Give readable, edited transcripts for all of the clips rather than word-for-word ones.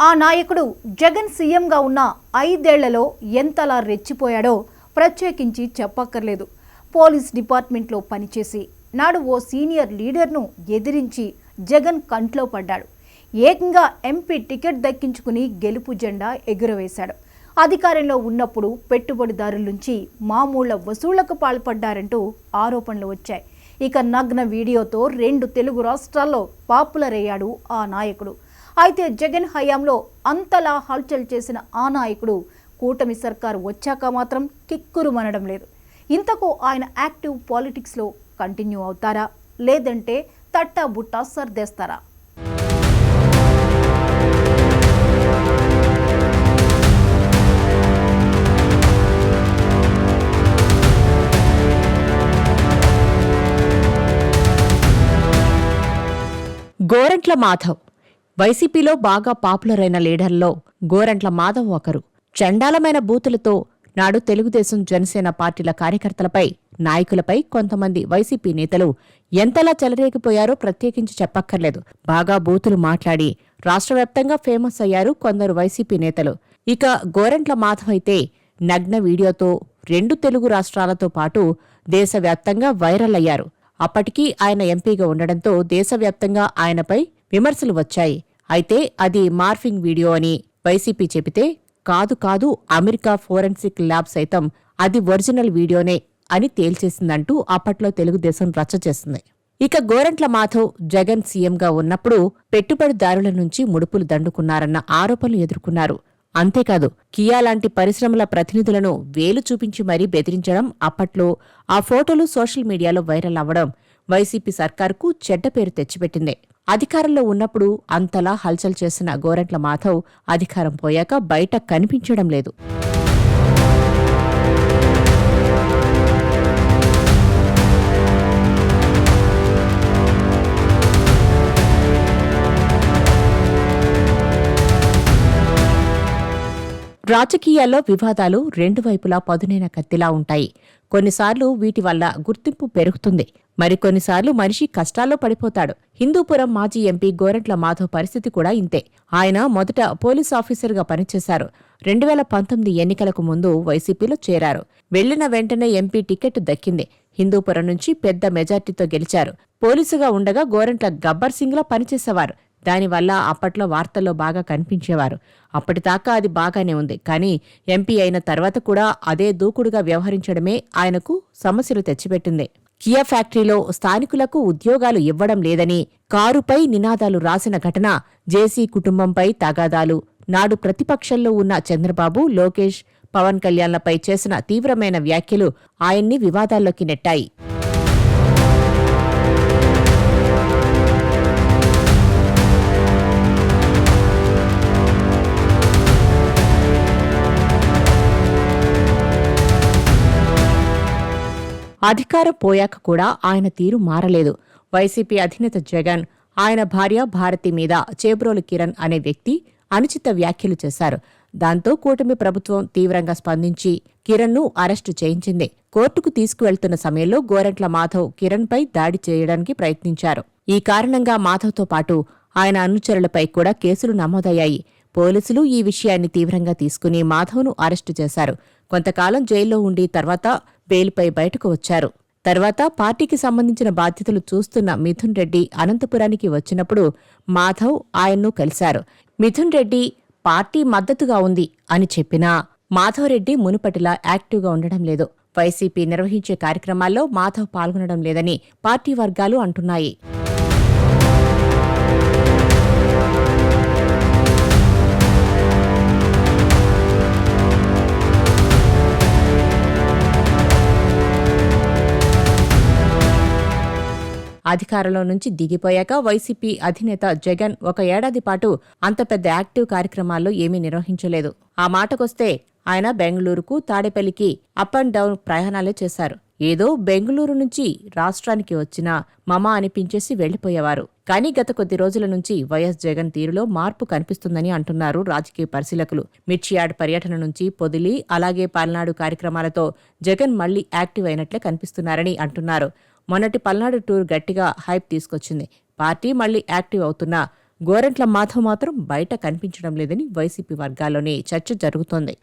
ఆ నాయకుడు జగన్ సీఎంగా ఉన్న 5 ఏళ్లలో ఎంతలా రెచ్చిపోయాడో ప్రత్యేకించి చెప్పక్కర్లేదు. పోలీస్ డిపార్ట్మెంట్లో పనిచేసి నాడు ఓ సీనియర్ లీడర్ను ఎదిరించి జగన్ కంట్లో పడ్డాడు. ఏకంగా ఎంపీ టికెట్ దక్కించుకుని గెలుపు జెండా ఎగురవేశాడు. అధికారంలో ఉన్నప్పుడు పెట్టుబడిదారుల నుంచి మామూళ్ల వసూళ్లకు పాల్పడ్డారంటూ ఆరోపణలు వచ్చాయి. ఇక నగ్న వీడియోతో 2 తెలుగు రాష్ట్రాల్లో పాపులర్ అయ్యాడు ఆ నాయకుడు. అయితే జగన్ హయాంలో అంతలా హల్చల్ చేసిన ఆ నాయకుడు కూటమి సర్కారు వచ్చాక మాత్రం కిక్కురుమనడం లేదు. ఇంతకు ఆయన యాక్టివ్ పాలిటిక్స్లో కంటిన్యూ అవుతారా, లేదంటే తట్టా బుట్టా సర్దేస్తారా? గోరంట్ల మాధవ్ వైసీపీలో బాగా పాపులర్ అయిన లీడర్లో గోరంట్ల మాధవ్ ఒకరు. చండాలమైన బూతులతో నాడు తెలుగుదేశం జనసేన పార్టీల కార్యకర్తలపై, నాయకులపై కొంతమంది వైసీపీ నేతలు ఎంతలా చెలరేగిపోయారో ప్రత్యేకించి చెప్పక్కర్లేదు. బాగా బూతులు మాట్లాడి రాష్ట్రవ్యాప్తంగా ఫేమస్ అయ్యారు కొందరు వైసీపీ నేతలు. ఇక గోరంట్ల మాధవ్ అయితే నగ్న వీడియోతో 2 తెలుగు రాష్ట్రాలతో పాటు దేశవ్యాప్తంగా వైరల్ అయ్యారు. అప్పటికీ ఆయన ఎంపీగా ఉండడంతో దేశవ్యాప్తంగా ఆయనపై విమర్శలు వచ్చాయి. అయితే అది మార్ఫింగ్ వీడియో అని వైసీపీ చెబితే, కాదు అమెరికా ఫోరెన్సిక్ ల్యాబ్ సైతం అది ఒరిజినల్ వీడియోనే అని తేల్చేసిందంటూ అప్పట్లో తెలుగుదేశం రచ్చ చేసింది. ఇక గోరంట్ల మాధవ్ జగన్ సీఎంగా ఉన్నప్పుడు పెట్టుబడిదారుల నుంచి ముడుపులు దండుకున్నారన్న ఆరోపణలు ఎదుర్కొన్నారు. అంతేకాదు, కియా లాంటి పరిశ్రమల ప్రతినిధులను వేలు చూపించి మరీ బెదిరించడం, అప్పట్లో ఆ ఫోటోలు సోషల్ మీడియాలో వైరల్ అవ్వడం వైసీపీ సర్కారుకు చెడ్డ పేరు తెచ్చిపెట్టింది. అధికారంలో ఉన్నప్పుడు అంతలా హల్చల్ చేసిన గోరంట్ల మాధవ్ అధికారం పోయాక బయట కనిపించడం లేదు. రాజకీయాల్లో వివాదాలు 2 వైపులా పదునైన కత్తిలా ఉంటాయి. కొన్నిసార్లు వీటి వల్ల గుర్తింపు పెరుగుతుంది, మరికొన్నిసార్లు మనిషి కష్టాల్లో పడిపోతాడు. హిందూపురం మాజీ ఎంపీ గోరంట్ల మాధవ్ పరిస్థితి కూడా ఇంతే. ఆయన మొదట పోలీస్ ఆఫీసర్గా పనిచేశారు. 2019 ఎన్నికలకు ముందు వైసీపీలో చేరారు. వెళ్లిన వెంటనే ఎంపీ టికెట్ దక్కింది. హిందూపురం నుంచి పెద్ద మెజార్టీతో గెలిచారు. పోలీసుగా ఉండగా గోరంట్ల గబ్బర్ సింగ్లా పనిచేసేవారు. దానివల్ల అప్పట్లో వార్తల్లో బాగా కనిపించేవారు. అప్పటిదాకా అది బాగానే ఉంది. కానీ ఎంపీ అయిన తర్వాత కూడా అదే దూకుడుగా వ్యవహరించడమే ఆయనకు సమస్యలు తెచ్చిపెట్టింది. కియా ఫ్యాక్టరీలో స్థానికులకు ఉద్యోగాలు ఇవ్వడం లేదని కారుపై నినాదాలు రాసిన ఘటన, జేసీ కుటుంబంపై తగాదాలు, నాడు ప్రతిపక్షంలో ఉన్న చంద్రబాబు, లోకేష్, పవన్ కళ్యాణ్లపై చేసిన తీవ్రమైన వ్యాఖ్యలు ఆయన్ని వివాదాల్లోకి నెట్టాయి. అధికారం పోయాక కూడా ఆయన తీరు మారలేదు. వైసీపీ అధినేత జగన్, ఆయన భార్య భారతి మీద చేబ్రోలు కిరణ్ అనే వ్యక్తి అనుచిత వ్యాఖ్యలు చేశారు. దాంతో కూటమి ప్రభుత్వం తీవ్రంగా స్పందించి కిరణ్ను అరెస్టు చేయించింది. కోర్టుకు తీసుకువెళ్తున్న సమయంలో గోరంట్ల మాధవ్ కిరణ్పై దాడి చేయడానికి ప్రయత్నించారు. ఈ కారణంగా మాధవ్తో పాటు ఆయన అనుచరులపై కూడా కేసులు నమోదయ్యాయి. పోలీసులు ఈ విషయాన్ని తీవ్రంగా తీసుకుని మాధవ్ను అరెస్టు చేశారు. కొంతకాలం జైల్లో ఉండి తర్వాత బెయిల్పై బయటకు వచ్చారు. తర్వాత పార్టీకి సంబంధించిన బాధ్యతలు చూస్తున్న మిథున్ రెడ్డి అనంతపురానికి వచ్చినప్పుడు మాధవ్ ఆయన్ను కలిశారు. మిథున్ రెడ్డి పార్టీ మద్దతుగా ఉంది అని చెప్పినా మాధవ్ రెడ్డి మునుపటిలా యాక్టివ్గా ఉండడం లేదు. వైసీపీ నిర్వహించే కార్యక్రమాల్లో మాధవ్ పాల్గొనడం లేదని పార్టీ వర్గాలు అంటున్నాయి. అధికారంలో నుంచి దిగిపోయాక వైసీపీ అధినేత జగన్ 1 ఏడాది పాటు అంత పెద్ద యాక్టివ్ కార్యక్రమాల్లో ఏమీ నిర్వహించలేదు. ఆ మాటకొస్తే ఆయన బెంగళూరుకు, తాడేపల్లికి అప్ అండ్ డౌన్ ప్రయాణాలే చేశారు. ఏదో బెంగళూరు నుంచి రాష్ట్రానికి వచ్చినా మమా అనిపించేసి వెళ్లిపోయేవారు. కానీ గత కొద్ది రోజుల నుంచి వైఎస్ జగన్ తీరులో మార్పు కనిపిస్తుందని అంటున్నారు రాజకీయ పరిశీలకులు. మిర్చియాడ్ పర్యటన నుంచి పొదిలి, అలాగే పల్నాడు కార్యక్రమాలతో జగన్ మళ్లీ యాక్టివ్ అయినట్లే కనిపిస్తున్నారని అంటున్నారు. మొన్నటి పల్నాడు టూర్ గట్టిగా హైప్ తీసుకొచ్చింది. పార్టీ మళ్లీ యాక్టివ్ అవుతున్నా గోరంట్ల మాధవ్ మాత్రం బయట కనిపించడం లేదని వైసీపీ వర్గాల్లోనే చర్చ జరుగుతోంది.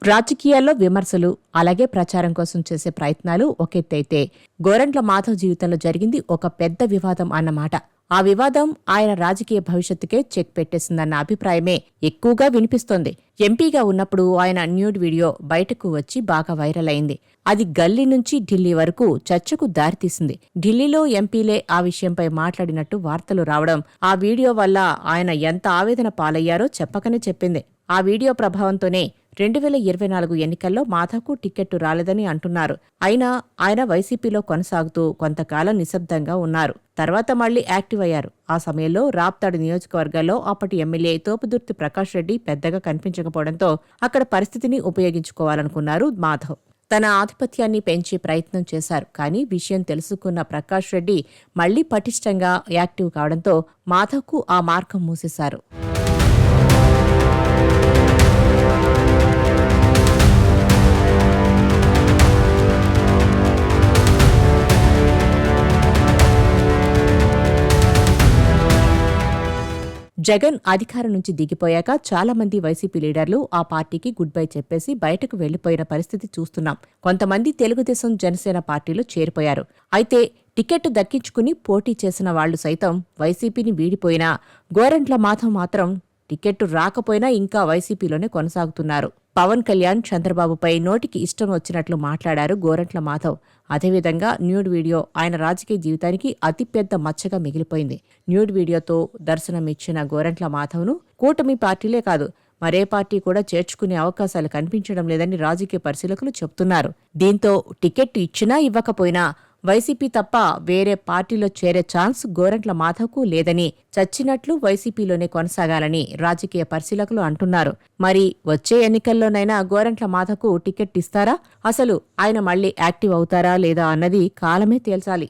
రాజకీయాల్లో విమర్శలు, అలాగే ప్రచారం కోసం చేసే ప్రయత్నాలు ఒకెత్తైతే గోరంట్ల మాధవ్ జీవితంలో జరిగింది ఒక పెద్ద వివాదం అన్నమాట. ఆ వివాదం ఆయన రాజకీయ భవిష్యత్తుకే చెక్ పెట్టేసిందన్న అభిప్రాయమే ఎక్కువగా వినిపిస్తోంది. ఎంపీగా ఉన్నప్పుడు ఆయన న్యూడ్ వీడియో బయటకు వచ్చి బాగా వైరల్ అయింది. అది గల్లీ నుంచి ఢిల్లీ వరకు చర్చకు దారితీసింది. ఢిల్లీలో ఎంపీలే ఆ విషయంపై మాట్లాడినట్టు వార్తలు రావడం ఆ వీడియో వల్ల ఆయన ఎంత ఆవేదన పాలయ్యారో చెప్పకనే చెప్పింది. ఆ వీడియో ప్రభావంతోనే 2024 ఎన్నికల్లో మాధవ్కు టికెట్టు రాలేదని అంటున్నారు. అయినా ఆయన వైసీపీలో కొనసాగుతూ కొంతకాలం నిశ్శబ్దంగా ఉన్నారు. తర్వాత మళ్లీ యాక్టివ్ అయ్యారు. ఆ సమయంలో రాప్తాడు నియోజకవర్గాల్లో అప్పటి ఎమ్మెల్యే తోపుదుర్తి ప్రకాష్ రెడ్డి పెద్దగా కనిపించకపోవడంతో అక్కడ పరిస్థితిని ఉపయోగించుకోవాలనుకున్నారు మాధవ్. తన ఆధిపత్యాన్ని పెంచే ప్రయత్నం చేశారు. కానీ విషయం తెలుసుకున్న ప్రకాష్ రెడ్డి మళ్లీ పటిష్టంగా యాక్టివ్ కావడంతో మాధవ్కు ఆ మార్గం మూసేశారు. జగన్ అధికారం నుంచి దిగిపోయాక చాలా మంది వైసీపీ లీడర్లు ఆ పార్టీకి గుడ్ బై చెప్పేసి బయటకు వెళ్లిపోయిన పరిస్థితి చూస్తున్నాం. కొంతమంది తెలుగుదేశం, జనసేన పార్టీలు చేరిపోయారు. అయితే టికెట్ దక్కించుకుని పోటీ చేసిన వాళ్లు సైతం వైసీపీని వీడిపోయినా గోరంట్ల మాధవ్ మాత్రం టికెట్టు రాకపోయినా ఇంకా వైసీపీలోనే కొనసాగుతున్నారు. పవన్ కళ్యాణ్, చంద్రబాబుపై నోటికి ఇష్టం వచ్చినట్లు మాట్లాడారు గోరంట్ల మాధవ్. అదేవిధంగా న్యూడ్ వీడియో ఆయన రాజకీయ జీవితానికి అతిపెద్ద మచ్చగా మిగిలిపోయింది. న్యూడ్ వీడియోతో దర్శనమిచ్చిన గోరంట్ల మాధవ్ను కూటమి పార్టీలే కాదు, మరే పార్టీ కూడా చేర్చుకునే అవకాశాలు కనిపించడం లేదని రాజకీయ పరిశీలకులు చెబుతున్నారు. దీంతో టికెట్ ఇచ్చినా ఇవ్వకపోయినా వైసీపీ తప్ప వేరే పార్టీలో చేరే ఛాన్స్ గోరంట్ల మాధవ్కు లేదని, చచ్చినట్లు వైసీపీలోనే కొనసాగాలని రాజకీయ పరిశీలకులు అంటున్నారు. మరి వచ్చే ఎన్నికల్లోనైనా గోరంట్ల మాధవ్కు టికెట్ ఇస్తారా? అసలు ఆయన మళ్లీ యాక్టివ్ అవుతారా లేదా అన్నది కాలమే తేల్చాలి.